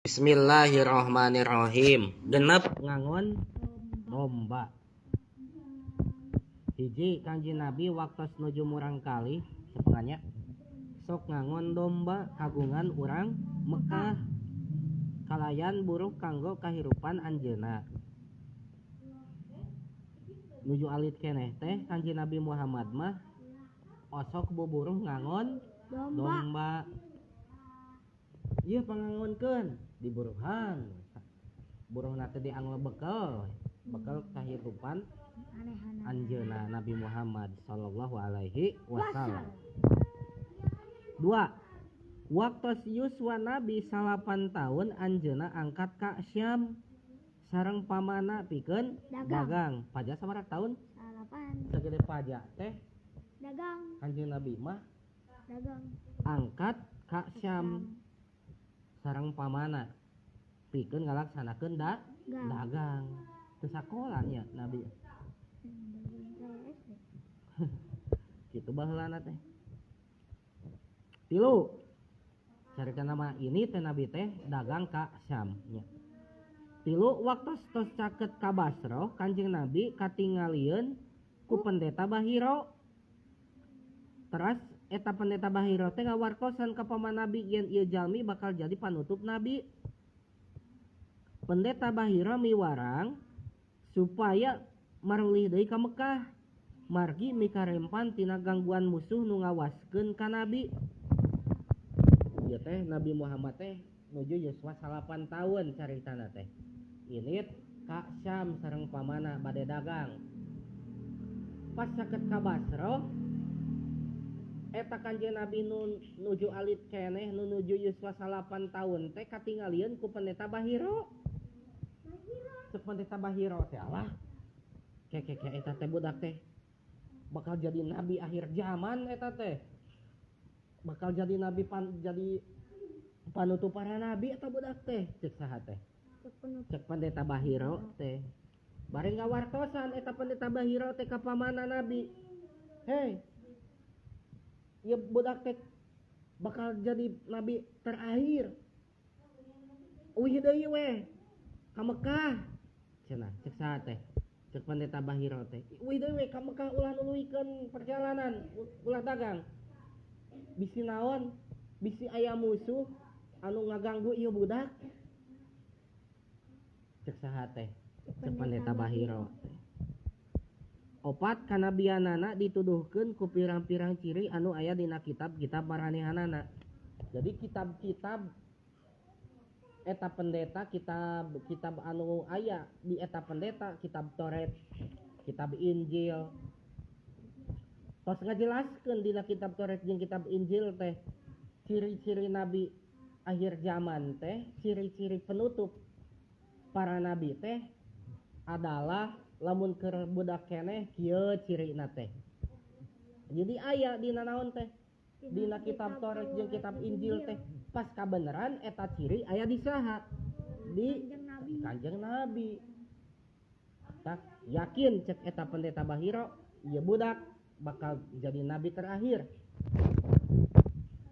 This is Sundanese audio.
Bismillahirrohmanirrohim. Genep ngangon domba. Hiji Kanjeng Nabi waktos nuju murang kali sepenganya sok ngangon domba kagungan urang Mekah kalayan buruh kanggo kahirupan anjeunna. Nuju alit keneh teh Kanjeng Nabi Muhammad mah osok buburuh ngangon domba. Ieu pangangonkeun diburuhan. Buruhna teh dianggo bekal kahirupan anjeunna Nabi Muhammad sallallahu alaihi wasallam. 2. Waktos yuswa Nabi 8 tahun anjeunna angkat ka Syam sareng pamana pikeun dagang. Paja sabaraha tahun? 8. Sagede paja teh dagang. Kanjeng Nabi mah dagang. Angkat ka Syam sareng pamana pikeun ngalaksanakeun dagang. Teu sakola nya Nabi. Kitu baheulana teh. 3. Carita nama ini teh Nabi teh dagang ka Syam nya. 3. Waktu tos caket ka Basra Kanjeng Nabi katingalieun ku pendeta Bahiro. Teras eta pendeta Bahiro teh ngawartosan ka pamana Nabi yen ieu jalmi bakal jadi panutup Nabi. Pendeta Bahiro miwarang supaya marulih deui ka Mekah margi mikarempan tina gangguan musuh nu ngawaskeun ka Nabi. Ieu teh Nabi Muhammad teh nuju yuswa 8 tahun caritana teh. Init ka Syam sareng pamana bade dagang. Pas caket ka Basra eta Kanjeng Nabi nuju alit keneh nuju yuswa 8 tahun teh katingalieun ku pendeta Bahiro. Cek pendeta Bahiro teh alah keke eta teh budak teh bakal jadi nabi akhir zaman eta teh. Bakal jadi nabi jadi panutup para nabi eta budak teh cek saha teh. Cek pendeta Bahiro teh. Bari ngawartosan eta pendeta Bahiro teh ka pamana Nabi. Hei, ieu budak teh bakal jadi nabi terakhir. Uih deui we ka Mekah. Cenah cek saha teh. Cek pendeta Bahiro teh. Uih deui we ka Mekah ulah nuluykeun perjalanan, ulah dagang. Bisi naon? Bisi aya musuh anu ngaganggu ieu budak. Cek saha teh. Cek pendeta Bahiro teh. 4 kanabianana dituduhkeun ku pirang-pirang ciri anu aya dina kitab-kitab maranehanana. Jadi kitab-kitab eta pendeta kitab anu aya di eta pendeta kitab Toret, kitab Injil. Tos ngajelaskeun dina kitab Toret jeung kitab Injil teh ciri-ciri nabi akhir zaman teh, ciri-ciri penutup para nabi teh adalah lamun keur budak keneh kieu cirina teh. Jadi aya dina naon teh? Dina kitab Toret jeung kitab Injil teh pas kabeneran eta ciri aya di saha? Di Kanjeng Nabi. Tak yakin cek eta pendeta Bahiro ieu budak bakal jadi nabi terakhir.